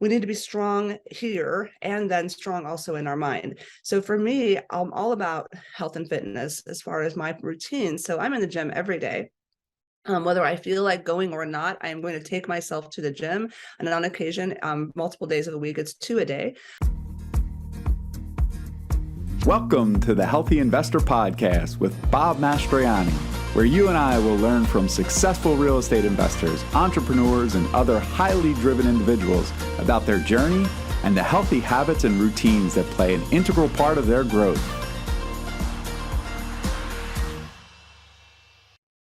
we need to be strong here and then strong also in our mind. So for me, I'm all about health and fitness as far as my routine. So I'm in the gym every day. Whether I feel like going or not, I am going to take myself to the gym. And on occasion, multiple days of the week, it's 2 a day. Welcome to the Healthy Investor Podcast with Bob Mastroianni, where you and I will learn from successful real estate investors, entrepreneurs, and other highly driven individuals about their journey and the healthy habits and routines that play an integral part of their growth.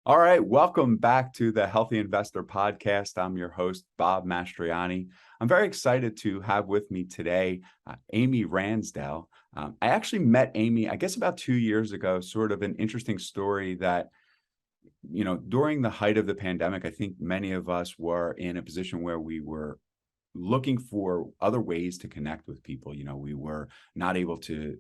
All right, welcome back to the Healthy Investor Podcast. I'm your host, Bob Mastroianni. I'm very excited to have with me today Amy Ransdell. I actually met Amy, I guess about 2 years ago, sort of an interesting story that, during the height of the pandemic, I think many of us were in a position where we were looking for other ways to connect with people. We were not able to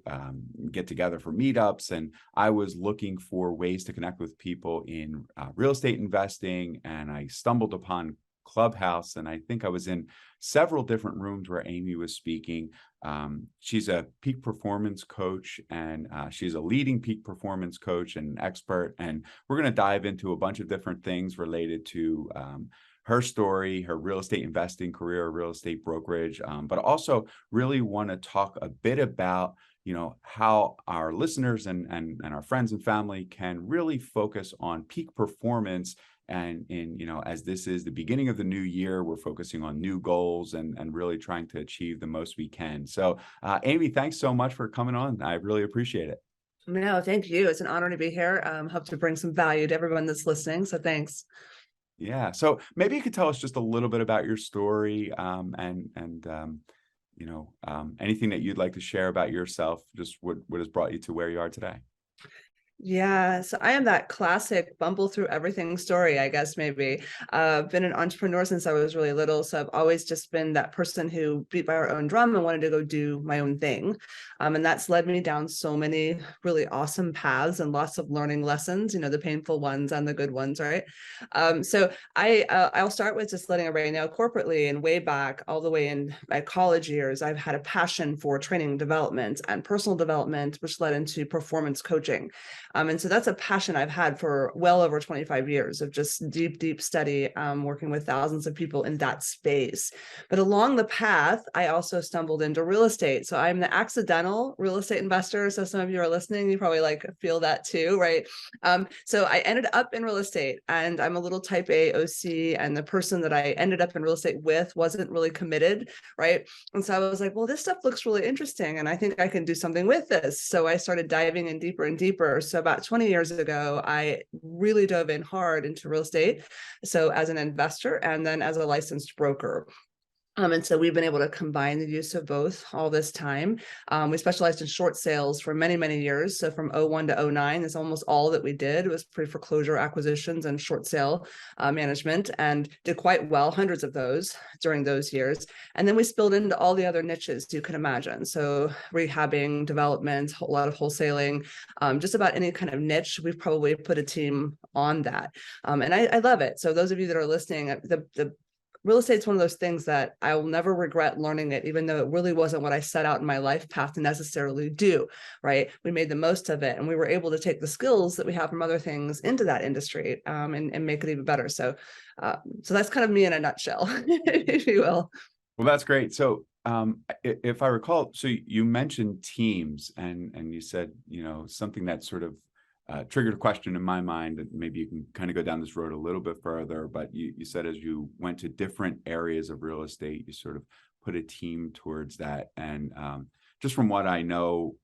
get together for meetups, and I was looking for ways to connect with people in real estate investing, and I stumbled upon Clubhouse, and I think I was in several different rooms where Amy was speaking. She's a peak performance coach, and she's a leading peak performance coach and expert, and we're going to dive into a bunch of different things related to her story, her real estate investing career, real estate brokerage, but also really want to talk a bit about, how our listeners and our friends and family can really focus on peak performance. And as this is the beginning of the new year, we're focusing on new goals and really trying to achieve the most we can. So, Amy, thanks so much for coming on. I really appreciate it. No, thank you. It's an honor to be here. Hope to bring some value to everyone that's listening. So thanks. Yeah. So maybe you could tell us just a little bit about your story, and anything that you'd like to share about yourself, just what has brought you to where you are today. Yeah, so I am that classic bumble through everything story, I guess, maybe. Been an entrepreneur since I was really little, so I've always just been that person who beat by our own drum and wanted to go do my own thing. And that's led me down so many really awesome paths and lots of learning lessons, the painful ones and the good ones, right? So I'll start with just letting everybody know corporately and way back, all the way in my college years, I've had a passion for training and development and personal development, which led into performance coaching. And so that's a passion I've had for well over 25 years of just deep study, working with thousands of people in that space. But along the path, I also stumbled into real estate. So I'm the accidental real estate investor. So some of you are listening, you probably feel that too, right? So I ended up in real estate, and I'm a little type A OC, and the person that I ended up in real estate with wasn't really committed, right? And so I was like, well, this stuff looks really interesting, and I think I can do something with this. So I started diving in deeper and deeper. So about 20 years ago, I really dove in hard into real estate. So as an investor and then as a licensed broker. And so we've been able to combine the use of both all this time. We specialized in short sales for many, many years. So from 01 to 09, that's almost all that we did. It was pre-foreclosure acquisitions and short sale management, and did quite well, hundreds of those during those years. And then we spilled into all the other niches you can imagine. So rehabbing, development, a lot of wholesaling, just about any kind of niche, we've probably put a team on that. And I love it. So those of you that are listening, the real estate's one of those things that I will never regret learning it, even though it really wasn't what I set out in my life path to necessarily do, right? We made the most of it, and we were able to take the skills that we have from other things into that industry, and make it even better. So that's kind of me in a nutshell, if you will. Well, that's great. So if I recall, so you mentioned teams, and you said, something that sort of triggered a question in my mind, and maybe you can kind of go down this road a little bit further, but you said as you went to different areas of real estate, you sort of put a team towards that. And just from what I know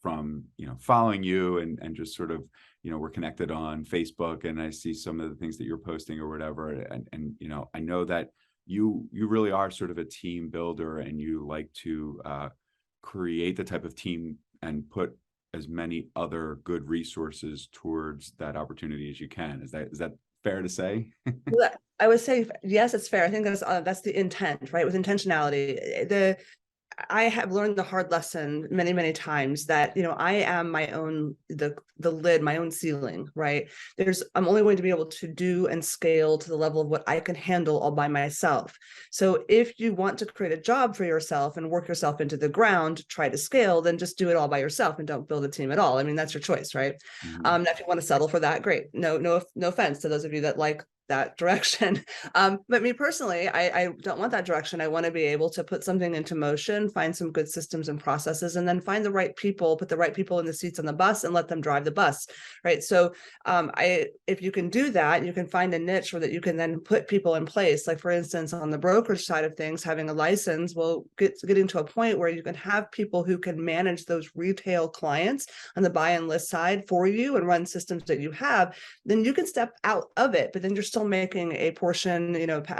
from, following you and just sort of, we're connected on Facebook, and I see some of the things that you're posting or whatever. And I know that you really are sort of a team builder, and you like to create the type of team and put as many other good resources towards that opportunity as you can. Is that fair to say? Well, I would say yes, it's fair. I think that's the intent, right? With intentionality, I have learned the hard lesson many, many times that, I am my own, the lid, my own ceiling, right? I'm only going to be able to do and scale to the level of what I can handle all by myself. So if you want to create a job for yourself and work yourself into the ground, try to scale, then just do it all by yourself and don't build a team at all. I mean, that's your choice, right? Mhm. Now if you want to settle for that, great. No offense to those of you that like that direction. But me personally, I don't want that direction. I want to be able to put something into motion, find some good systems and processes, and then find the right people, put the right people in the seats on the bus and let them drive the bus. Right. So if you can do that, you can find a niche where that you can then put people in place. Like for instance, on the brokerage side of things, having a license, well, getting to a point where you can have people who can manage those retail clients on the buy and list side for you and run systems that you have, then you can step out of it, but then you're still making a portion,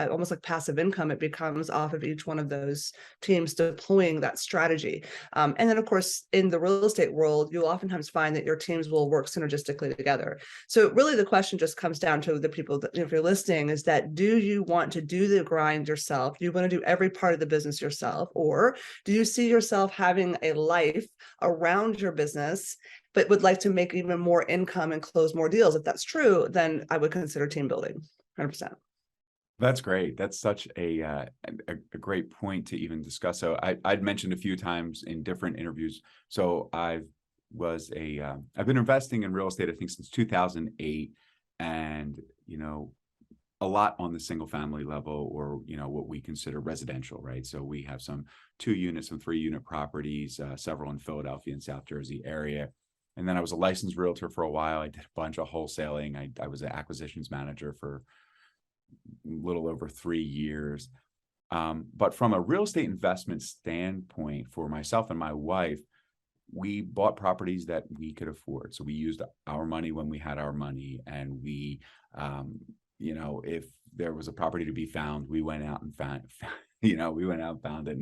almost like passive income. It becomes off of each one of those teams deploying that strategy. And then of course, in the real estate world, you'll oftentimes find that your teams will work synergistically together. So really the question just comes down to the people that, if you're listening, is that, do you want to do the grind yourself? Do you want to do every part of the business yourself? Or do you see yourself having a life around your business, but would like to make even more income and close more deals? If that's true, then I would consider team building, 100%. That's great. That's such a great point to even discuss. So I'd mentioned a few times in different interviews. So I've been investing in real estate, I think, since 2008, and a lot on the single family level, or what we consider residential, right? So we have some 2-unit, some 3-unit properties, several in Philadelphia and South Jersey area. And then I was a licensed realtor for a while. I did a bunch of wholesaling. I was an acquisitions manager for a little over 3 years. But from a real estate investment standpoint, for myself and my wife, we bought properties that we could afford. So we used our money when we had our money, and we, if there was a property to be found, we went out and found it.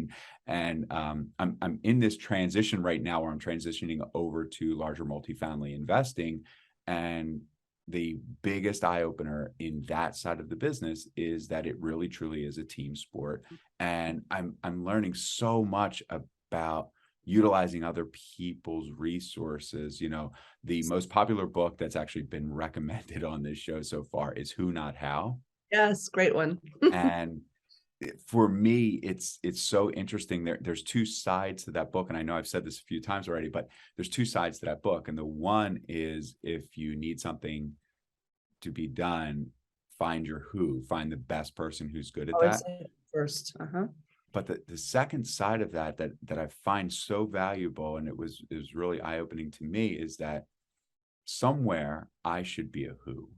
And I'm in this transition right now where I'm transitioning over to larger multifamily investing. And the biggest eye opener in that side of the business is that it really truly is a team sport. And I'm learning so much about utilizing other people's resources. The most popular book that's actually been recommended on this show so far is Who Not How. Yes, great one. And for me, it's so interesting. There's 2 sides to that book. And I know I've said this a few times already, but there's 2 sides to that book. And the one is, if you need something to be done, find the best person who's good at Always that. say it first. But the second side of that I find so valuable, and it was really eye-opening to me, is that somewhere I should be a who.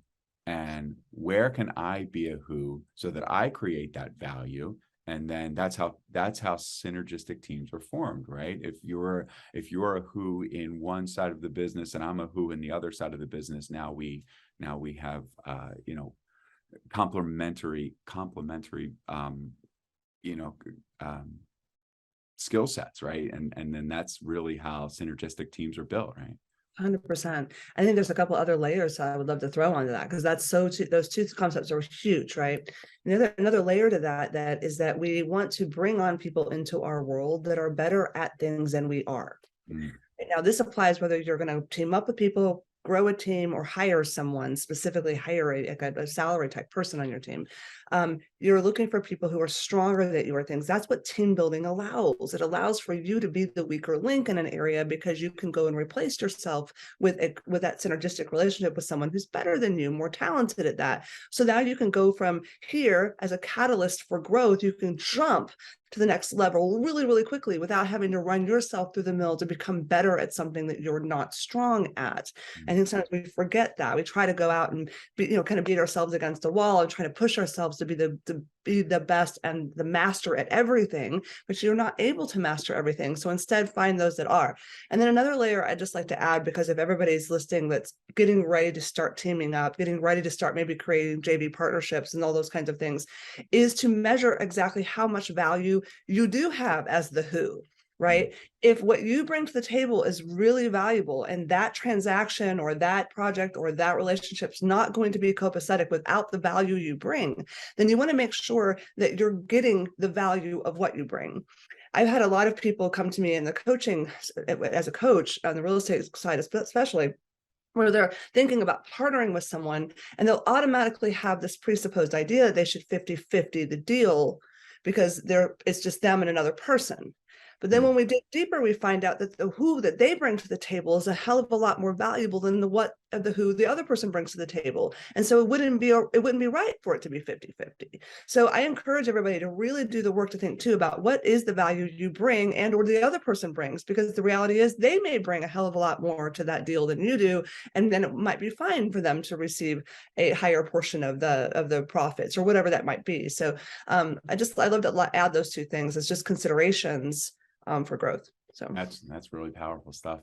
And where can I be a who so that I create that value? And then that's how synergistic teams are formed, right? If you're a who in one side of the business and I'm a who in the other side of the business, now we have complementary skill sets, right? And then that's really how synergistic teams are built, right? 100%. I think there's a couple other layers I would love to throw onto that, because those 2 concepts are huge, right? Another layer to that is that we want to bring on people into our world that are better at things than we are. Mm. Now, this applies whether you're going to team up with people, grow a team, or hire someone, specifically hire a salary type person on your team. You're looking for people who are stronger than you are things. That's what team building allows. It allows for you to be the weaker link in an area, because you can go and replace yourself with that synergistic relationship with someone who's better than you, more talented at that. So now you can go from here as a catalyst for growth. You can jump to the next level really, really quickly without having to run yourself through the mill to become better at something that you're not strong at. I think sometimes we forget that. We try to go out and kind of beat ourselves against a wall and try to push ourselves to be the best and the master at everything, but you're not able to master everything. So instead, find those that are. And then another layer I'd just like to add, because if everybody's listening that's getting ready to start teaming up, getting ready to start maybe creating JV partnerships and all those kinds of things, is to measure exactly how much value you do have as the who. right? If what you bring to the table is really valuable and that transaction or that project or that relationship's not going to be copacetic without the value you bring, then you want to make sure that you're getting the value of what you bring. I've had a lot of people come to me in the coaching as a coach on the real estate side, especially, where they're thinking about partnering with someone and they'll automatically have this presupposed idea that they should 50-50 the deal because it's just them and another person. But then when we dig deeper, we find out that the who that they bring to the table is a hell of a lot more valuable than the who the other person brings to the table. And so it wouldn't be right for it to be 50-50. So I encourage everybody to really do the work to think too about what is the value you bring and or the other person brings, because the reality is they may bring a hell of a lot more to that deal than you do. And then it might be fine for them to receive a higher portion of the profits or whatever that might be. So I love to add those two things as just considerations for growth. So that's really powerful stuff.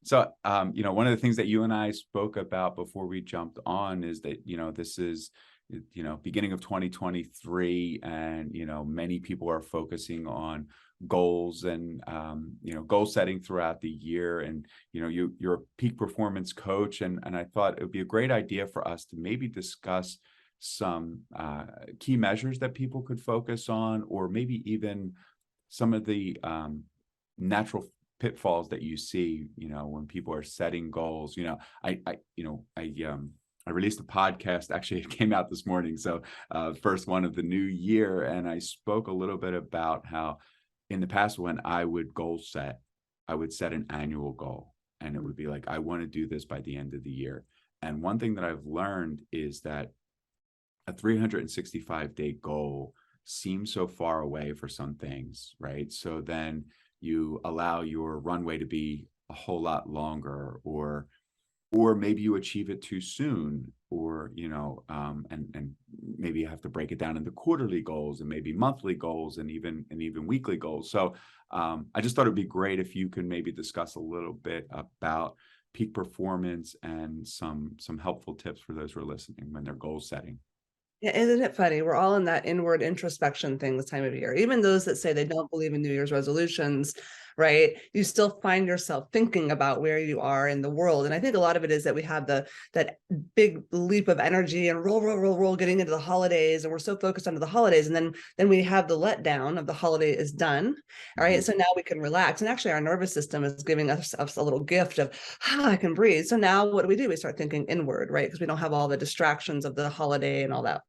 So, one of the things that you and I spoke about before we jumped on is that, this is, beginning of 2023, and, many people are focusing on goals and, goal setting throughout the year. And, you're a peak performance coach. And I thought it would be a great idea for us to maybe discuss some key measures that people could focus on, or maybe even some of the natural pitfalls that you see, when people are setting goals. I released a podcast. Actually, it came out this morning, so first one of the new year, and I spoke a little bit about how in the past, when I would goal set, I would set an annual goal, and it would be like, I want to do this by the end of the year. And one thing that I've learned is that a 365-day goal seems so far away for some things, right? So then you allow your runway to be a whole lot longer, or maybe you achieve it too soon, or and maybe you have to break it down into quarterly goals and maybe monthly goals and even weekly goals. So I just thought it'd be great if you could maybe discuss a little bit about peak performance and some helpful tips for those who are listening when they're goal setting. Yeah, isn't it funny? We're all in that inward introspection thing this time of year. Even those that say they don't believe in New Year's resolutions, right? You still find yourself thinking about where you are in the world. And I think a lot of it is that we have that big leap of energy and roll getting into the holidays, and we're so focused on the holidays. And then we have the letdown of the holiday is done. All right. So now we can relax. And actually our nervous system is giving us a little gift of, I can breathe. So now what do? We start thinking inward, right? Because we don't have all the distractions of the holiday and all that.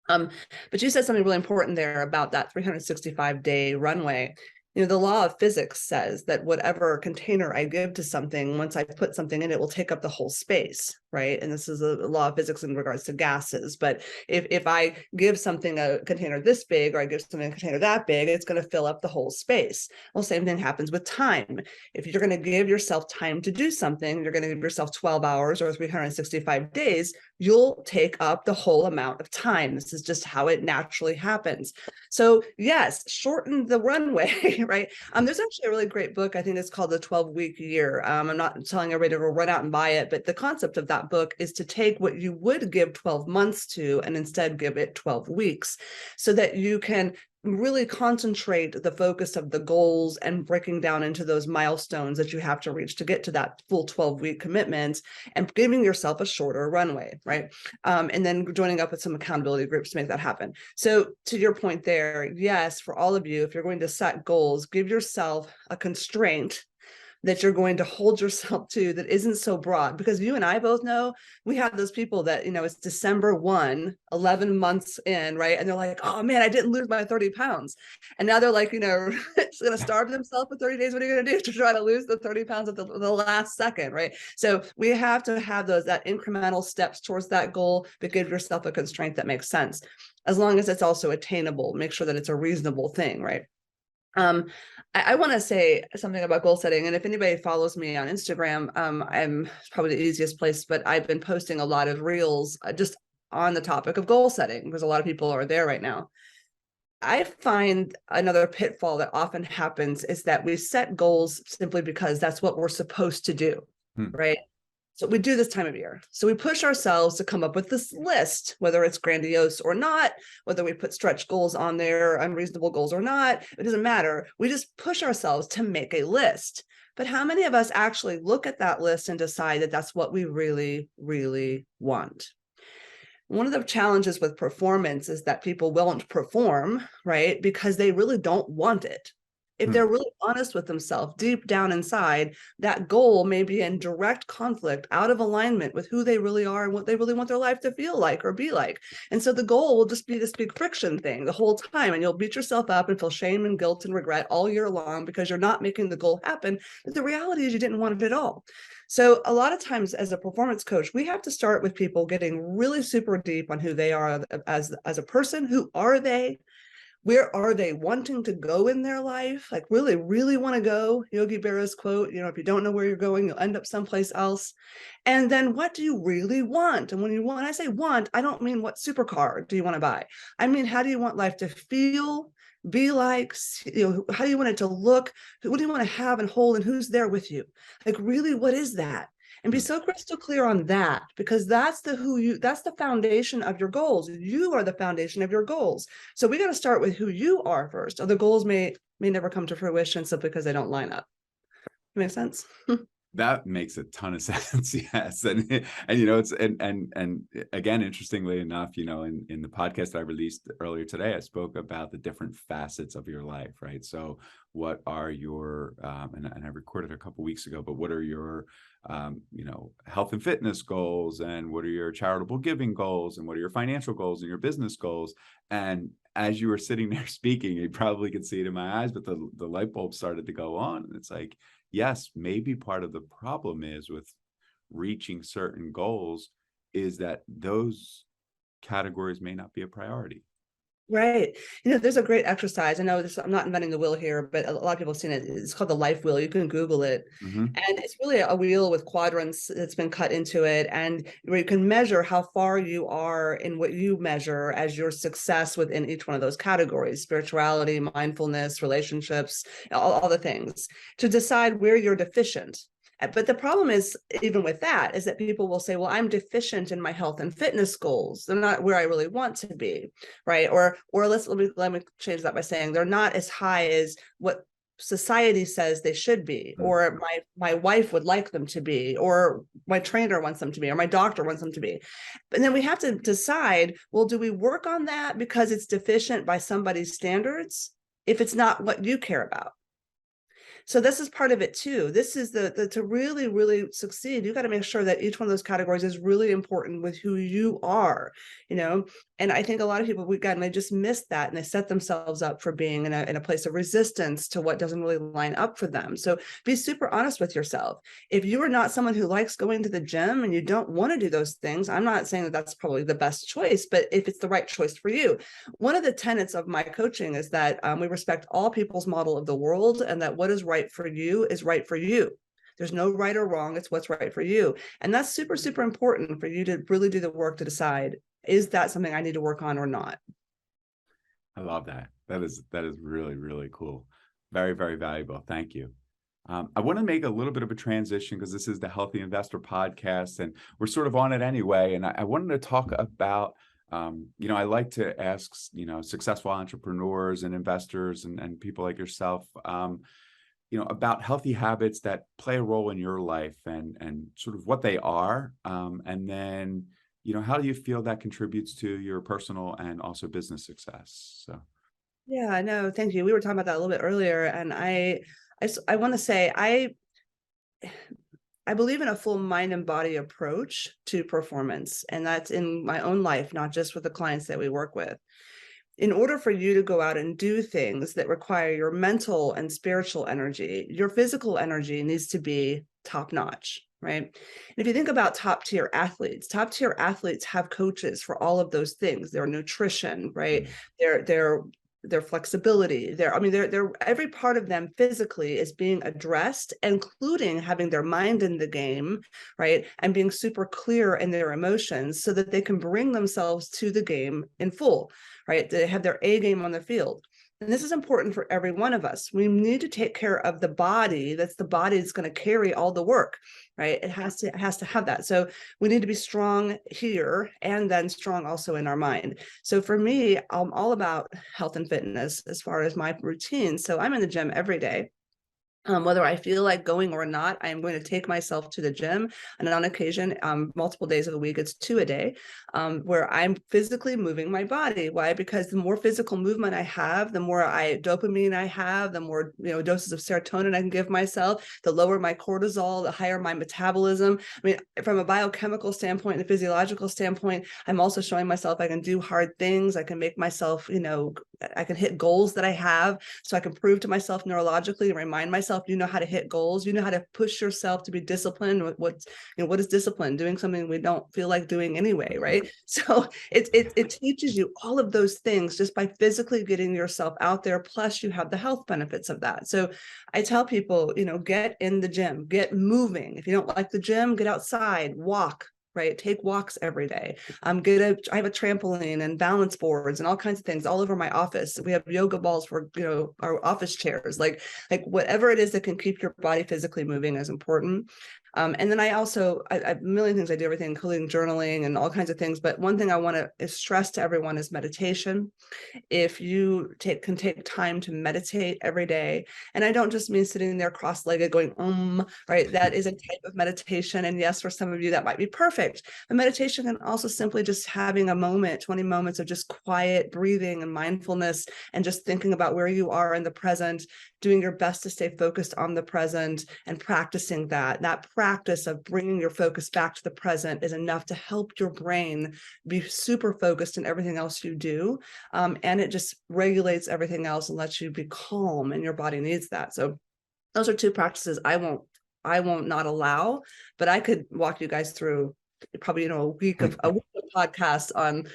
But you said something really important there about that 365-day runway. The law of physics says that whatever container I give to something, once I put something in, it will take up the whole space, right? And this is a law of physics in regards to gases. But if I give something a container this big, or I give something a container that big, it's going to fill up the whole space. Well, same thing happens with time. If you're going to give yourself time to do something, you're going to give yourself 12 hours or 365 days, you'll take up the whole amount of time. This is just how it naturally happens. So yes, shorten the runway. Right. There's actually a really great book. I think it's called The 12-Week Year. I'm not telling everybody to run out and buy it, but the concept of that book is to take what you would give 12 months to and instead give it 12 weeks, so that you can really concentrate the focus of the goals and breaking down into those milestones that you have to reach to get to that full 12-week commitment, and giving yourself a shorter runway, right? And then joining up with some accountability groups to make that happen. So to your point there, yes, for all of you, if you're going to set goals, give yourself a constraint that you're going to hold yourself to that isn't so broad, because you and I both know we have those people that, it's December 1, 11 months in, right? And they're like, oh man, I didn't lose my 30 pounds. And now they're like, just going to starve themselves for 30 days. What are you going to do to try to lose the 30 pounds at the last second, right? So we have to have that incremental steps towards that goal, but give yourself a constraint that makes sense, as long as it's also attainable. Make sure that it's a reasonable thing, right? I want to say something about goal setting. And if anybody follows me on Instagram, I'm probably the easiest place, but I've been posting a lot of reels just on the topic of goal setting, because a lot of people are there right now. I find another pitfall that often happens is that we set goals simply because that's what we're supposed to do, right? So we do this time of year. So we push ourselves to come up with this list, whether it's grandiose or not, whether we put stretch goals on there, unreasonable goals or not, it doesn't matter. We just push ourselves to make a list. But how many of us actually look at that list and decide that that's what we really, really want? One of the challenges with performance is that people won't perform, right? Because they really don't want it. If they're really honest with themselves deep down inside, that goal may be in direct conflict, out of alignment with who they really are and what they really want their life to feel like or be like. And so the goal will just be this big friction thing the whole time. And you'll beat yourself up and feel shame and guilt and regret all year long because you're not making the goal happen. But the reality is you didn't want it at all. So a lot of times as a performance coach, we have to start with people getting really super deep on who they are as a person. Who are they? Where are they wanting to go in their life? Like really, really want to go. Yogi Berra's quote, if you don't know where you're going, you'll end up someplace else. And then what do you really want? And when I say want, I don't mean what supercar do you want to buy? I mean, how do you want life to feel, be like, how do you want it to look? What do you want to have and hold, and who's there with you? Like really, what is that? And be so crystal clear on that, because that's that's the foundation of your goals. You are the foundation of your goals. So we got to start with who you are first. Other goals may never come to fruition simply because they don't line up. Make sense? That makes a ton of sense. Yes. And it's, and again, interestingly enough, in the podcast I released earlier today, I spoke about the different facets of your life, right? So what are your, and I recorded a couple of weeks ago, but what are your, health and fitness goals, and what are your charitable giving goals, and what are your financial goals and your business goals? And as you were sitting there speaking, you probably could see it in my eyes, but the light bulb started to go on. And it's like, yes, maybe part of the problem is with reaching certain goals is that those categories may not be a priority. Right. There's a great exercise. I know this, I'm not inventing the wheel here, but a lot of people have seen it. It's called the life wheel. You can Google it. Mm-hmm. And it's really a wheel with quadrants that's been cut into it. And where you can measure how far you are in what you measure as your success within each one of those categories: spirituality, mindfulness, relationships, all the things, to decide where you're deficient. But the problem is, even with that, is that people will say, well, I'm deficient in my health and fitness goals. They're not where I really want to be, right? Or let me change that by saying they're not as high as what society says they should be, or my wife would like them to be, or my trainer wants them to be, or my doctor wants them to be. But then we have to decide, well, do we work on that because it's deficient by somebody's standards if it's not what you care about? So this is part of it too. This is the to really, really succeed, you got to make sure that each one of those categories is really important with who you are, And I think a lot of people, they just miss that, and they set themselves up for being in a place of resistance to what doesn't really line up for them. So be super honest with yourself. If you are not someone who likes going to the gym and you don't want to do those things, I'm not saying that that's probably the best choice, but if it's the right choice for you. One of the tenets of my coaching is that we respect all people's model of the world, and that what is right for you is right for you. There's no right or wrong. It's what's right for you. And that's super, super important for you to really do the work to decide, is that something I need to work on or not? I love that. That is really, really cool. Very, very valuable. Thank you. I want to make a little bit of a transition because this is the Healthy Investor podcast, and we're sort of on it anyway. And I wanted to talk about, I like to ask, successful entrepreneurs and investors and people like yourself, about healthy habits that play a role in your life, and sort of what they are. And then, how do you feel that contributes to your personal and also business success? So. Yeah, no, thank you. We were talking about that a little bit earlier, and I want to say I believe in a full mind and body approach to performance, and that's in my own life, not just with the clients that we work with. In order for you to go out and do things that require your mental and spiritual energy, your physical energy needs to be top notch, right? And if you think about top tier athletes have coaches for all of those things: their nutrition, right? Their flexibility, they're every part of them physically is being addressed, including having their mind in the game, right? And being super clear in their emotions so that they can bring themselves to the game in full, right? They have their A game on the field. and this is important for every one of us. We need to take care of the body. That's the body that's going to carry all the work, right? It has to have that. So we need to be strong here and then strong also in our mind. So for me, I'm all about health and fitness as far as my routine. So I'm in the gym every day. Whether I feel like going or not, I am going to take myself to the gym. And on occasion, multiple days of the week, it's 2 a day, where I'm physically moving my body. Why? Because the more physical movement I have, the more dopamine I have, the more doses of serotonin I can give myself, the lower my cortisol, the higher my metabolism. I mean, from a biochemical standpoint and a physiological standpoint, I'm also showing myself I can do hard things. I can make myself, I can hit goals that I have. So I can prove to myself neurologically and remind myself, you know how to hit goals, you know how to push yourself to be disciplined. What is discipline? Doing something we don't feel like doing anyway, right? So it teaches you all of those things just by physically getting yourself out there. Plus you have the health benefits of that. So I tell people, get in the gym, get moving. If you don't like the gym, get outside, walk, right? Take walks every day. I have a trampoline and balance boards and all kinds of things all over my office. We have yoga balls for, our office chairs, like whatever it is that can keep your body physically moving is important. And then I also, I have a million things I do, everything, including journaling and all kinds of things. But one thing I want to stress to everyone is meditation. If you can take time to meditate every day, and I don't just mean sitting there cross-legged going right? That is a type of meditation, and yes, for some of you that might be perfect. But meditation can also simply just having a moment, 20 moments of just quiet breathing and mindfulness, and just thinking about where you are in the present, doing your best to stay focused on the present, and practicing that practice of bringing your focus back to the present is enough to help your brain be super focused in everything else you do. And it just regulates everything else and lets you be calm, and your body needs that. So those are two practices I won't not allow, but I could walk you guys through probably, a week of podcast on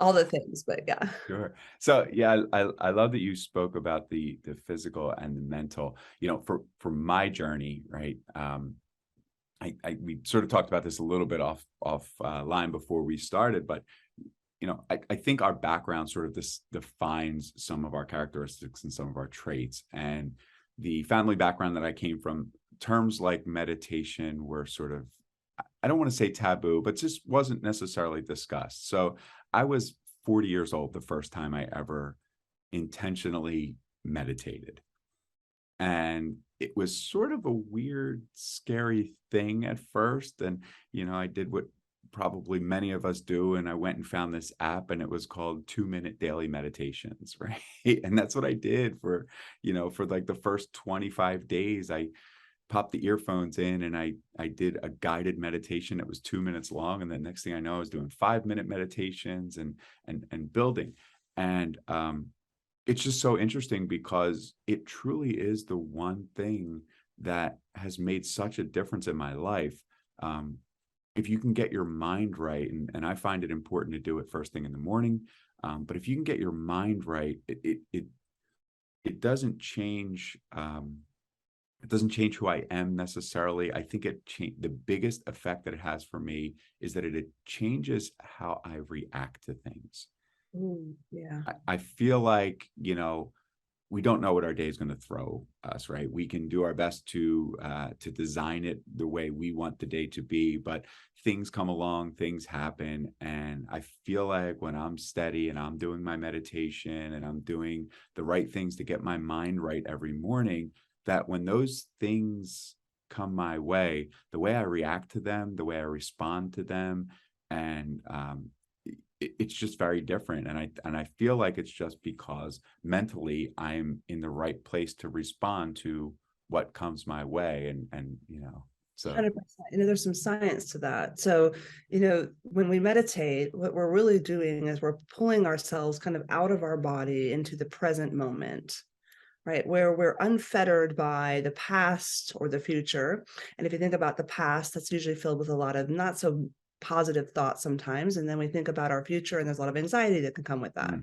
all the things, but yeah. Sure. So yeah, I love that you spoke about the physical and the mental, for my journey, right? We sort of talked about this a little bit off line before we started, but I think our background sort of defines some of our characteristics and some of our traits. And the family background that I came from, terms like meditation were sort of, I don't want to say taboo, but just wasn't necessarily discussed. So I was 40 years old the first time I ever intentionally meditated. And it was sort of a weird, scary thing at first. And, I did what probably many of us do. And I went and found this app, and it was called 2-Minute Daily Meditations, right? And that's what I did for like the first 25 days. I popped the earphones in and I did a guided meditation that was 2 minutes long. And the next thing I know, I was doing 5-minute meditations and building. And it's just so interesting because it truly is the one thing that has made such a difference in my life. If you can get your mind right, and I find it important to do it first thing in the morning, but if you can get your mind right, it doesn't change. It doesn't change who I am necessarily. I think the biggest effect that it has for me is that it changes how I react to things. Yeah. I feel like, we don't know what our day is going to throw us, right? We can do our best to design it the way we want the day to be, but things come along, things happen. And I feel like when I'm steady and I'm doing my meditation and I'm doing the right things to get my mind right every morning, that when those things come my way, the way I react to them, the way I respond to them, and it's just very different. And I feel like it's just because mentally I'm in the right place to respond to what comes my way. And so 100%. There's some science to that. So, when we meditate, what we're really doing is we're pulling ourselves kind of out of our body into the present moment, right? Where we're unfettered by the past or the future. And if you think about the past, that's usually filled with a lot of not so positive thoughts sometimes. And then we think about our future, and there's a lot of anxiety that can come with that.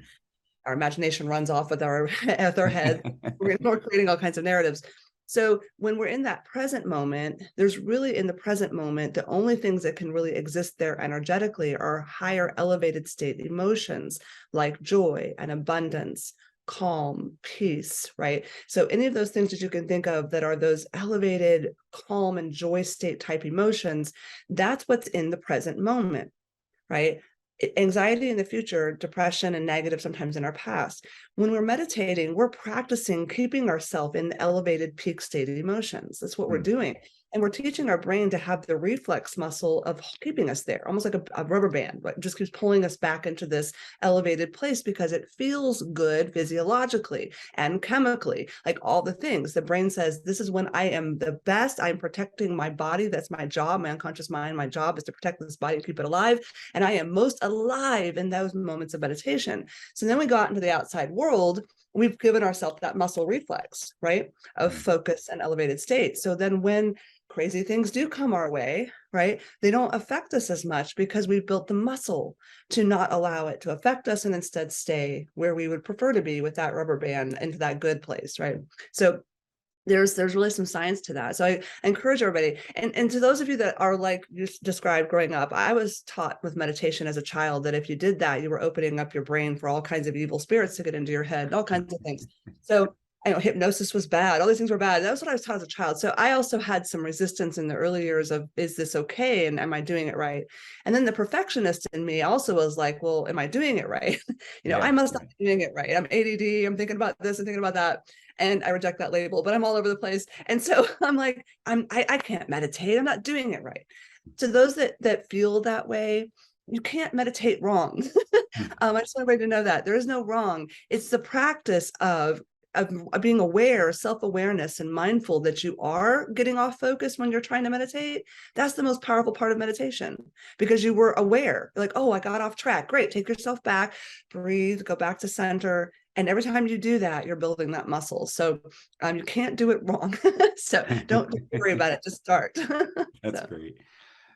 Our imagination runs off with our head. We're creating all kinds of narratives. So when we're in that present moment, there's really in the present moment, the only things that can really exist there energetically are higher elevated state emotions like joy and abundance, calm, peace, right? So any of those things that you can think of that are those elevated, calm, and joy state type emotions, that's what's in the present moment, right? Anxiety in the future, depression and negative sometimes in our past. When we're meditating, we're practicing keeping ourselves in the elevated peak state emotions. That's what we're doing. And we're teaching our brain to have the reflex muscle of keeping us there, almost like a rubber band, right? Just keeps pulling us back into this elevated place because it feels good physiologically and chemically, like all the things. The brain says, this is when I am the best. I'm protecting my body. That's my job, my unconscious mind. My job is to protect this body and keep it alive. And I am most alive in those moments of meditation. So then we go out into the outside world. We've given ourselves that muscle reflex, right, of focus and elevated state. So then when crazy things do come our way, right, they don't affect us as much because we've built the muscle to not allow it to affect us and instead stay where we would prefer to be with that rubber band into that good place, right? So there's really some science to that. So I encourage everybody. And to those of you that are like you described growing up, I was taught with meditation as a child that if you did that, you were opening up your brain for all kinds of evil spirits to get into your head, all kinds of things. So I know hypnosis was bad. All these things were bad. That was what I was taught as a child. So I also had some resistance in the early years of, is this okay? And am I doing it right? And then the perfectionist in me also was like, well, am I doing it right? I must not be doing it right. I'm ADD. I'm thinking about this and thinking about that. And I reject that label, but I'm all over the place. And so I'm like, I can't meditate. I'm not doing it right. To those that feel that way, you can't meditate wrong. I just want everybody to know that there is no wrong. It's the practice of being aware, self-awareness, and mindful that you are getting off focus when you're trying to meditate. That's the most powerful part of meditation, because you were aware, like, oh, I got off track. Great. Take yourself back, breathe, go back to center. And every time you do that, you're building that muscle. So you can't do it wrong. So don't worry about it. Just start. That's great.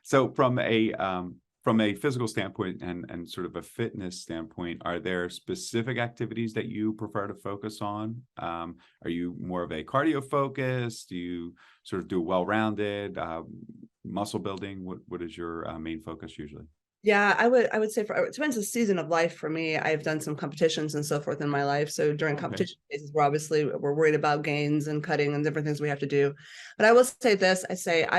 So from a physical standpoint and sort of a fitness standpoint, are there specific activities that you prefer to focus on? Are you more of a cardio focus? Do you sort of do well-rounded muscle building? What is your main focus usually? Yeah, I would say it depends the season of life for me. I've done some competitions and so forth in my life. So during competition phases, we're worried about gains and cutting and different things we have to do. But I will say this,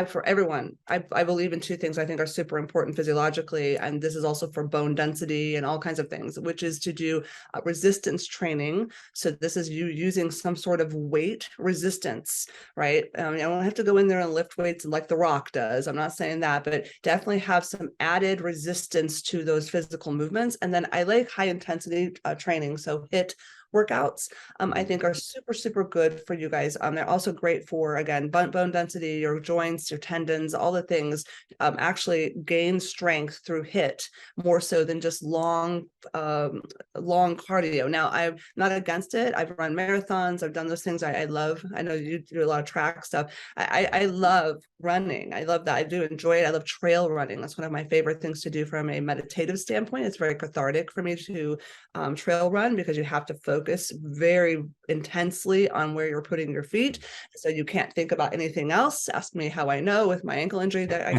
for everyone, I believe in two things I think are super important physiologically. And this is also for bone density and all kinds of things, which is to do resistance training. So this is you using some sort of weight resistance, right? I don't have to go in there and lift weights like The Rock does. I'm not saying that, but definitely have some added resistance to those physical movements. And then I like high intensity training. So HIIT workouts, I think are super, super good for you guys. They're also great for, again, bone density, your joints, your tendons, all the things actually gain strength through HIIT more so than just long cardio. Now, I'm not against it. I've run marathons. I've done those things. I love. I know you do a lot of track stuff. I love running. I love that. I do enjoy it. I love trail running. That's one of my favorite things to do from a meditative standpoint. It's very cathartic for me to trail run because you have to focus very intensely on where you're putting your feet. So you can't think about anything else. Ask me how I know with my ankle injury that I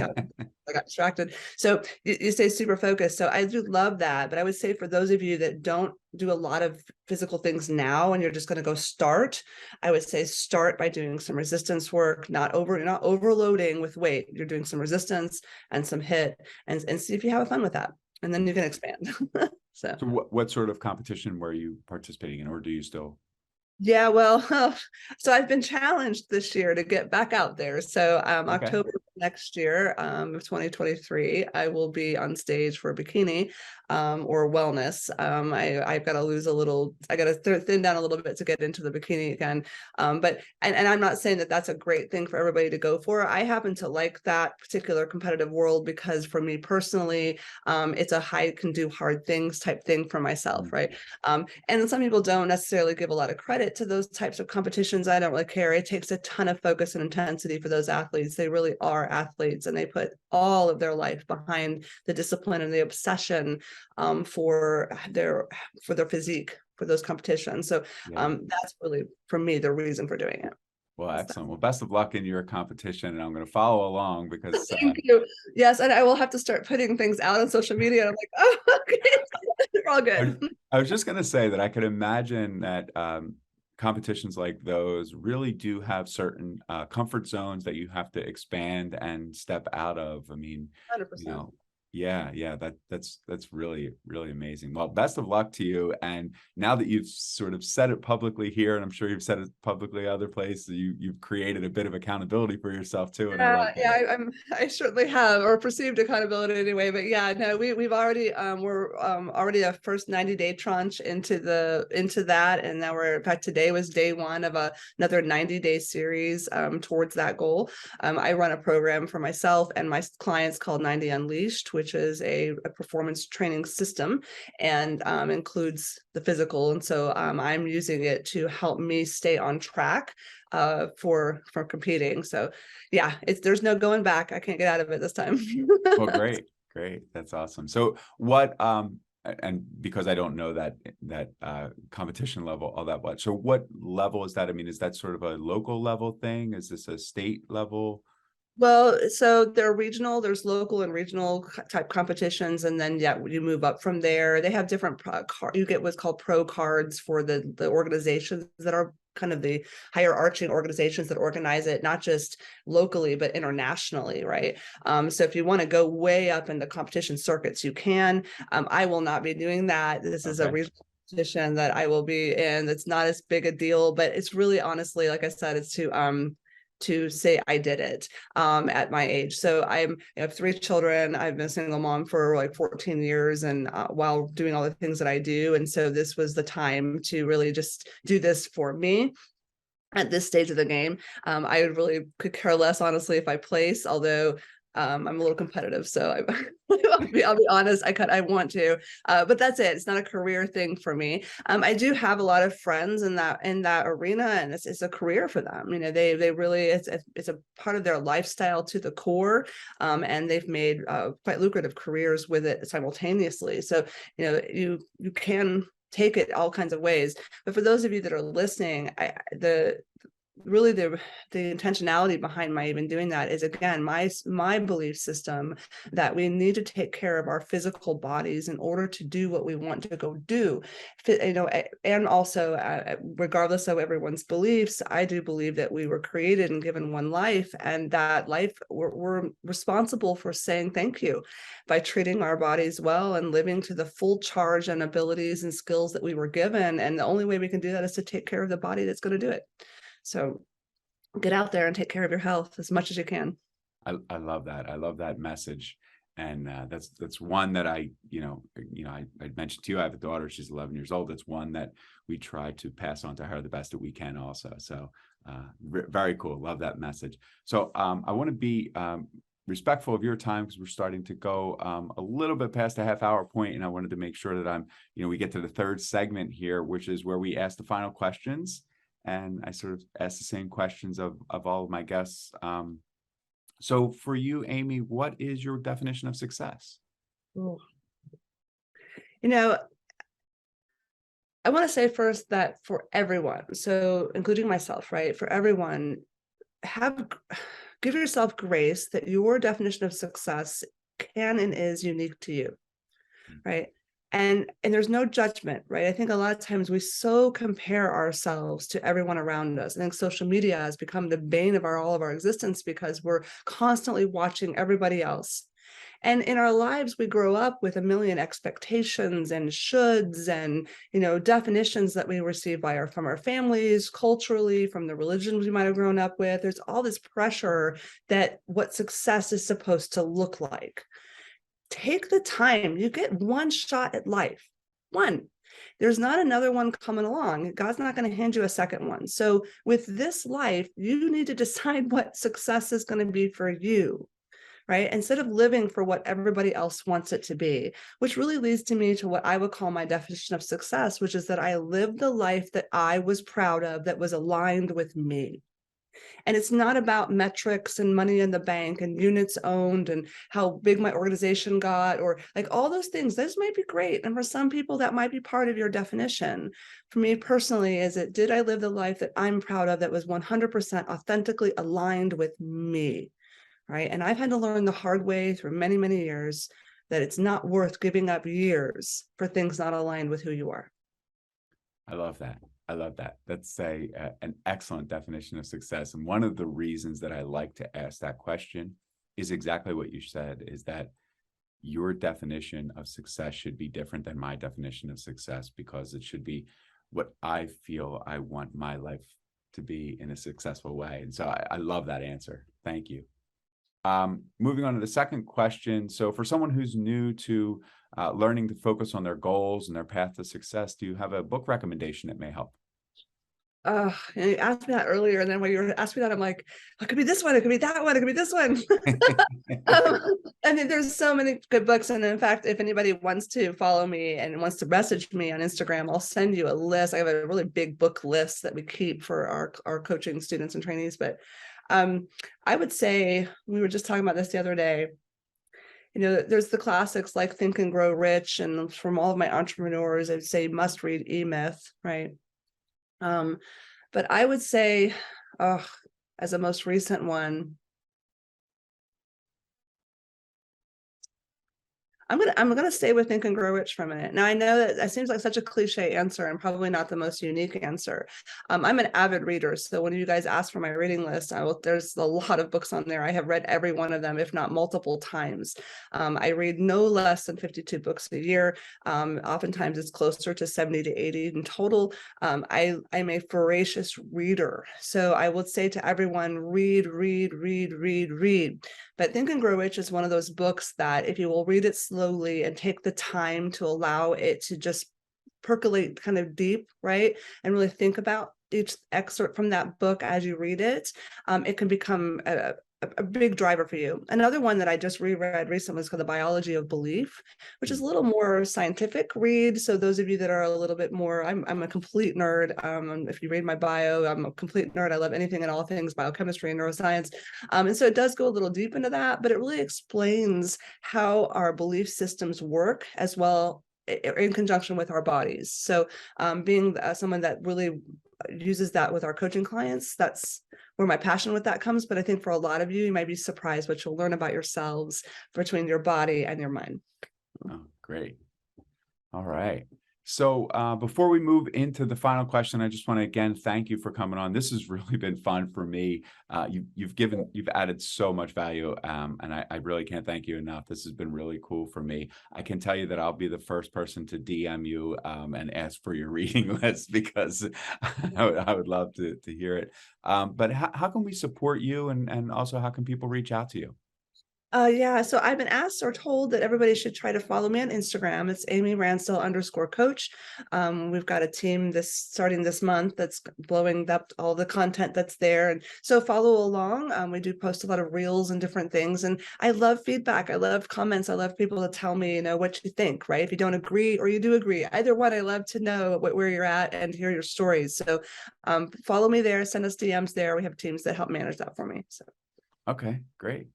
got distracted. So you stay super focused. So I do love that. But I would say for those of you that don't do a lot of physical things now and you're just going to go start, I would say start by doing some resistance work, not overloading with weight. You're doing some resistance and some HIIT and see if you have fun with that. And then you can expand. So what sort of competition were you participating in, or do you still? Yeah, well, so I've been challenged this year to get back out there. So October next year of 2023, I will be on stage for bikini or wellness. I've got to lose a little, I got to thin down a little bit to get into the bikini again. But I'm not saying that that's a great thing for everybody to go for. I happen to like that particular competitive world because for me personally, it's a high can do hard things type thing for myself, right? And some people don't necessarily give a lot of credit to those types of competitions. I don't really care. It takes a ton of focus and intensity for those athletes. They really are athletes, and they put all of their life behind the discipline and the obsession for their physique for those competitions. So that's really, for me, the reason for doing it. Well, excellent. Well, best of luck in your competition, and I'm going to follow along because thank you. Yes, and I will have to start putting things out on social media. And I'm like, oh, okay. We're all I was, good. I was just going to say that I could imagine that competitions like those really do have certain comfort zones that you have to expand and step out of. I mean, you 100%. know, yeah, that's really, really amazing. Well, best of luck to you. And now that you've sort of said it publicly here, and I'm sure you've said it publicly other places, you've created a bit of accountability for yourself too. And I like Yeah, that. I certainly have, or perceived accountability anyway. But yeah, no, we've already we're already a first 90-day tranche into that, and now we're, in fact, today was day one of another 90-day series towards that goal. I run a program for myself and my clients called 90 Unleashed, which is a performance training system, and includes the physical. And so I'm using it to help me stay on track for competing. So yeah, there's no going back. I can't get out of it this time. Well, great, great. That's awesome. So what and because I don't know that competition level all that much. So what level is that? I mean, is that sort of a local level thing? Is this a state level? Well, so there's local and regional type competitions, and then yeah, you move up from there. They have different you get what's called pro cards for the organizations that are kind of the higher arching organizations that organize it, not just locally but internationally, right? So if you want to go way up in the competition circuits, you can. I will not be doing that. This is a Okay. regional competition that I will be in. It's not as big a deal, but it's really, honestly, like I said, it's to say I did it at my age. So I have 3 children. I've been a single mom for like 14 years, and while doing all the things that I do. And so this was the time to really just do this for me at this stage of the game. I really could care less, honestly, if I place, although I'm a little competitive. So I'll be honest, I want to, but that's it. It's not a career thing for me. I do have a lot of friends in that arena, and it's a career for them. You know, they really, it's a part of their lifestyle to the core, and they've made quite lucrative careers with it simultaneously. So you know, you can take it all kinds of ways. But for those of you that are listening, really the intentionality behind my even doing that is, again, my belief system that we need to take care of our physical bodies in order to do what we want to go do, you know. And also, regardless of everyone's beliefs, I do believe that we were created and given one life, and that life we're responsible for saying thank you by treating our bodies well and living to the full charge and abilities and skills that we were given. And the only way we can do that is to take care of the body that's going to do it. So get out there and take care of your health as much as you can. I love that. I love that message. And that's one that I mentioned to you, I have a daughter, she's 11 years old. That's one that we try to pass on to her the best that we can also. So very cool. Love that message. So I want to be respectful of your time, because we're starting to go a little bit past the half-hour point, and I wanted to make sure that we get to the third segment here, which is where we ask the final questions. And I sort of ask the same questions of all of my guests. So for you, Amy, what is your definition of success? Ooh. You know, I want to say first that for everyone, so including myself, right? For everyone, give yourself grace that your definition of success can and is unique to you, right? And there's no judgment, right? I think a lot of times we so compare ourselves to everyone around us. I think social media has become the bane of all of our existence, because we're constantly watching everybody else. And in our lives, we grow up with a million expectations and shoulds and, you know, definitions that we receive from our families, culturally, from the religions we might have grown up with. There's all this pressure that what success is supposed to look like. Take the time. You get one shot at life. One. There's not another one coming along. God's not going to hand you a second one. So with this life, you need to decide what success is going to be for you, right? Instead of living for what everybody else wants it to be, which really leads to me to what I would call my definition of success, which is that I lived the life that I was proud of, that was aligned with me. And it's not about metrics and money in the bank and units owned and how big my organization got, or like all those things. Those might be great. And for some people, that might be part of your definition. For me personally, did I live the life that I'm proud of, that was 100% authentically aligned with me, right? And I've had to learn the hard way through many, many years that it's not worth giving up years for things not aligned with who you are. I love that. I love that. That's an excellent definition of success. And one of the reasons that I like to ask that question is exactly what you said, is that your definition of success should be different than my definition of success, because it should be what I feel I want my life to be in a successful way. And so I love that answer. Thank you. Moving on to the second question. So for someone who's new to learning to focus on their goals and their path to success, do you have a book recommendation that may help? You asked me that earlier, and then when you were asking me that, I'm like, it could be this one, it could be that one, it could be this one. I mean, there's so many good books. And in fact, if anybody wants to follow me and wants to message me on Instagram, I'll send you a list. I have a really big book list that we keep for our coaching students and trainees. But I would say, we were just talking about this the other day, there's the classics like Think and Grow Rich, and from all of my entrepreneurs, I'd say must read E-Myth, right? But I would say, as a most recent one, I'm gonna stay with Think and Grow Rich for a minute. Now, I know that seems like such a cliche answer and probably not the most unique answer. I'm an avid reader, so when you guys ask for my reading list, there's a lot of books on there. I have read every one of them, if not multiple times. I read no less than 52 books a year. Oftentimes it's closer to 70 to 80 in total. I'm a voracious reader, so I would say to everyone, read. But Think and Grow Rich is one of those books that if you will read it slowly and take the time to allow it to just percolate kind of deep, right? And really think about each excerpt from that book as you read it, it can become a big driver for you. Another one that I just reread recently is called The Biology of Belief, which is a little more scientific read. So those of you that are a little bit more, I'm a complete nerd. If you read my bio, I'm a complete nerd. I love anything and all things biochemistry and neuroscience. And so it does go a little deep into that, but it really explains how our belief systems work as well in conjunction with our bodies. So being someone that really uses that with our coaching clients, that's where my passion with that comes. But I think for a lot of you, you might be surprised what you'll learn about yourselves between your body and your mind. Oh, great. All right. So before we move into the final question, I just want to again thank you for coming on. This has really been fun for me. You've added so much value, and I really can't thank you enough. This has been really cool for me. I can tell you that I'll be the first person to DM you and ask for your reading list, because I would love to hear it. But how can we support you, and also how can people reach out to you? Yeah, so I've been asked or told that everybody should try to follow me on Instagram. It's Amy Ransdell _coach. We've got a team starting this month that's blowing up all the content that's there. And so follow along. We do post a lot of reels and different things. And I love feedback. I love comments. I love people to tell me, what you think, right? If you don't agree or you do agree, either one, I love to know where you're at and hear your stories. So follow me there, send us DMs there. We have teams that help manage that for me. So. Okay, great.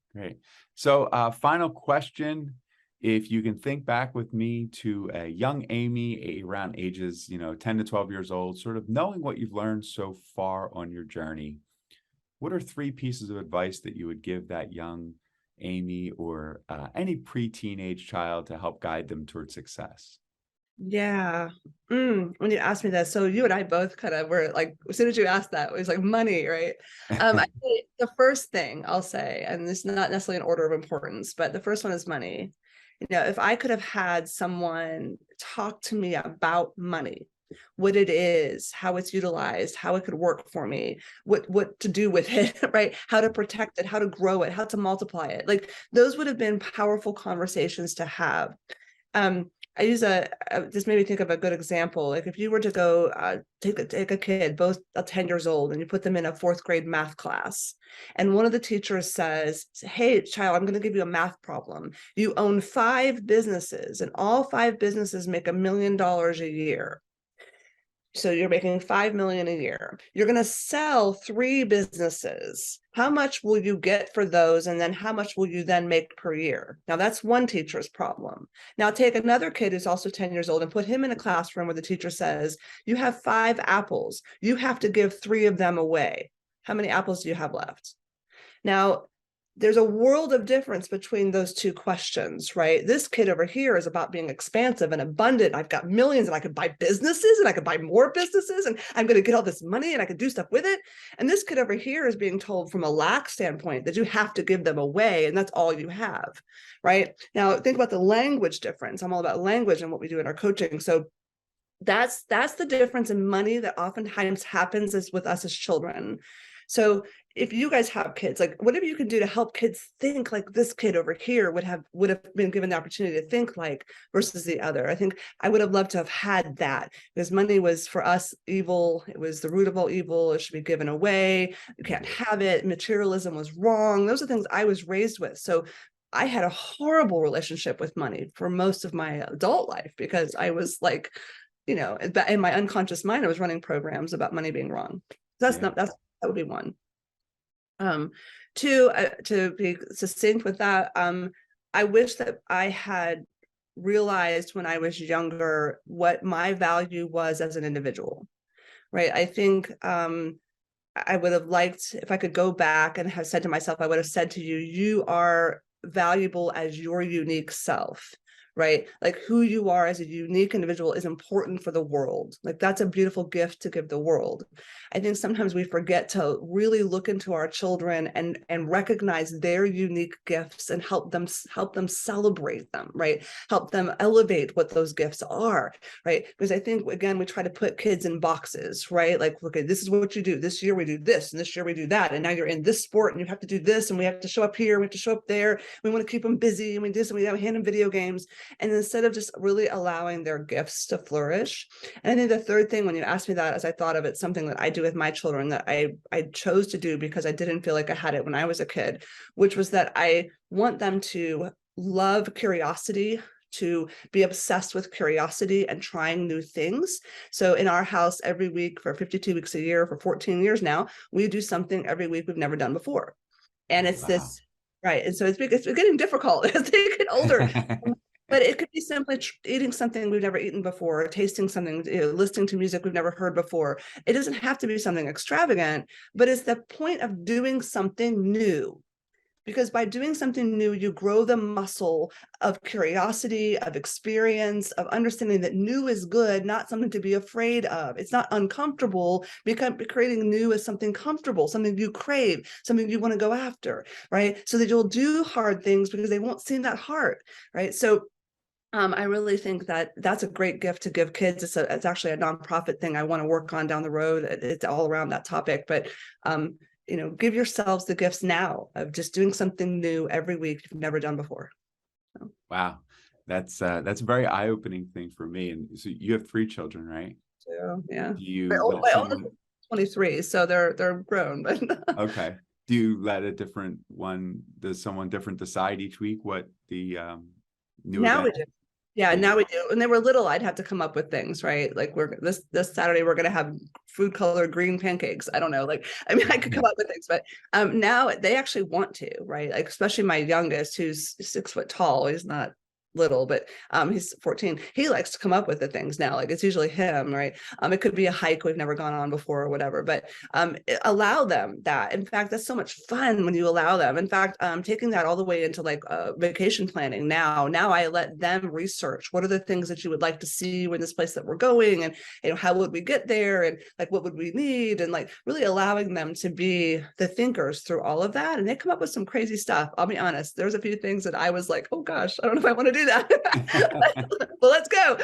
So final question, if you can think back with me to a young Amy around ages, 10 to 12 years old, sort of knowing what you've learned so far on your journey, what are 3 pieces of advice that you would give that young Amy or any pre-teenage child to help guide them towards success? Yeah. When you asked me that, so you and I both kind of were like, as soon as you asked that, it was like money, right? I think the first thing I'll say, and this is not necessarily an order of importance, but the first one is money. If I could have had someone talk to me about money, what it is, how it's utilized, how it could work for me, what to do with it, right? How to protect it, how to grow it, how to multiply it. Like those would have been powerful conversations to have. I use this made me think of a good example. Like if you were to go take a kid, both 10 years old, and you put them in a 4th grade math class, and one of the teachers says, "Hey, child, I'm going to give you a math problem. You own 5 businesses, and all 5 businesses make $1 million a year. So you're making $5 million a year. You're going to sell 3 businesses. How much will you get for those? And then how much will you then make per year?" Now that's one teacher's problem. Now take another kid who's also 10 years old and put him in a classroom where the teacher says, "You have 5 apples. You have to give 3 of them away. How many apples do you have left?" Now, there's a world of difference between those two questions, right? This kid over here is about being expansive and abundant. I've got millions and I could buy businesses and I could buy more businesses and I'm going to get all this money and I could do stuff with it. And this kid over here is being told from a lack standpoint that you have to give them away and that's all you have, right? Now, think about the language difference. I'm all about language and what we do in our coaching. So that's the difference in money that oftentimes happens is with us as children. So if you guys have kids, like whatever you can do to help kids think like this kid over here would have been given the opportunity to think like versus the other. I think I would have loved to have had that because money was for us evil. It was the root of all evil. It should be given away. You can't have it. Materialism was wrong. Those are things I was raised with. So I had a horrible relationship with money for most of my adult life because I was like, you know, in my unconscious mind, I was running programs about money being wrong. That would be one. Two, to be succinct with that, I wish that I had realized when I was younger what my value was as an individual, right? I think I would have liked, if I could go back and have said to myself, I would have said to you, you are valuable as your unique self. Right? Like who you are as a unique individual is important for the world. Like that's a beautiful gift to give the world. I think sometimes we forget to really look into our children and recognize their unique gifts and help them celebrate them, right? Help them elevate what those gifts are, right? Because I think, again, we try to put kids in boxes, right? Like, okay, this is what you do. This year we do this and this year we do that. And now you're in this sport and you have to do this and we have to show up here, we have to show up there. We want to keep them busy and we do this and we have hand in video games. And instead of just really allowing their gifts to flourish. And I think the third thing, when you asked me that, as I thought of it, something that I do with my children that I chose to do because I didn't feel like I had it when I was a kid, which was that I want them to love curiosity, to be obsessed with curiosity and trying new things. So in our house, every week for 52 weeks a year, for 14 years now, we do something every week we've never done before. And it's this, right. And so it's getting difficult as they get older. But it could be simply eating something we've never eaten before, tasting something, listening to music we've never heard before. It doesn't have to be something extravagant, but it's the point of doing something new. Because by doing something new, you grow the muscle of curiosity, of experience, of understanding that new is good, not something to be afraid of. It's not uncomfortable. Creating new is something comfortable, something you crave, something you want to go after, right? So that you'll do hard things because they won't seem that hard, right? So I really think that that's a great gift to give kids. It's actually a nonprofit thing I want to work on down the road. It's all around that topic, but give yourselves the gifts now of just doing something new every week you've never done before. So. Wow, that's a very eye-opening thing for me. And so you have 3 children, right? So yeah. Do you my oldest is 23, so they're grown, but okay. Do you let does someone different decide each week what the new now event? we do. Yeah, now we do. When they were little, I'd have to come up with things, right? Like this Saturday, we're going to have food colored green pancakes. I don't know. Like, I mean, I could come up with things, but now they actually want to, right? Like, especially my youngest, who's 6 foot tall. He's not little, but he's 14. He likes to come up with the things now. Like it's usually him, right? It could be a hike we've never gone on before or whatever, but allow them that. In fact, that's so much fun when you allow them. In fact, taking that all the way into like vacation planning now I let them research what are the things that you would like to see when this place that we're going, and how would we get there, and like what would we need, and like really allowing them to be the thinkers through all of that. And they come up with some crazy stuff. I'll be honest, there's a few things that I was like, oh gosh, I don't know if I want to do that. Well, let's go.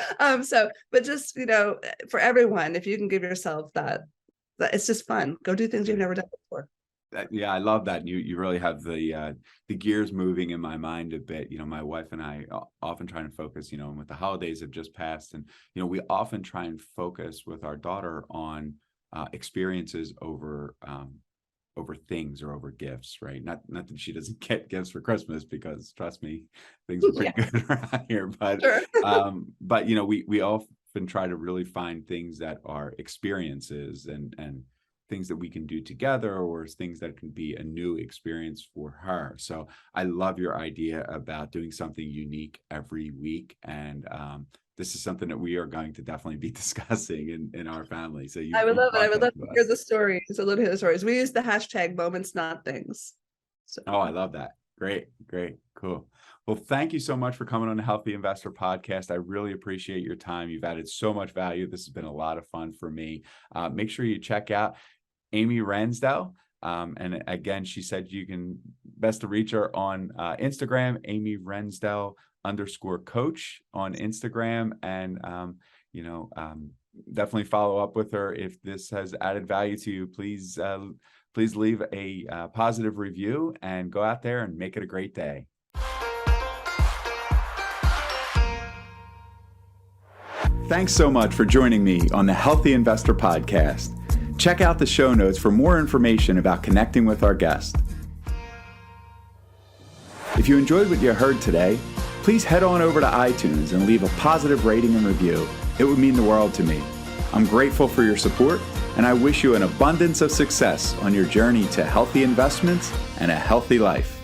But just for everyone, if you can give yourself that it's just fun. Go do things you've never done before. Yeah, I love that. You really have the gears moving in my mind a bit. My wife and I often try and focus, and with the holidays have just passed, and we often try and focus with our daughter on experiences over things or over gifts, right? Not that she doesn't get gifts for Christmas, because trust me, things are pretty good around here. But sure. but we often try to really find things that are experiences and things that we can do together, or things that can be a new experience for her. So I love your idea about doing something unique every week. And this is something that we are going to definitely be discussing in our family. So I would love it. I would love to hear the stories. I love to hear the stories. We use the hashtag moments, not things. So. Oh, I love that. Great, cool. Well, thank you so much for coming on the Healthy Investor Podcast. I really appreciate your time. You've added so much value. This has been a lot of fun for me. Make sure you check out Amy Ransdell. And again, she said you can best to reach her on Instagram, Amy Ransdell _coach on Instagram. And, definitely follow up with her. If this has added value to you, please leave a positive review and go out there and make it a great day. Thanks so much for joining me on the Healthy Investor Podcast. Check out the show notes for more information about connecting with our guest. If you enjoyed what you heard today, please head on over to iTunes and leave a positive rating and review. It would mean the world to me. I'm grateful for your support, and I wish you an abundance of success on your journey to healthy investments and a healthy life.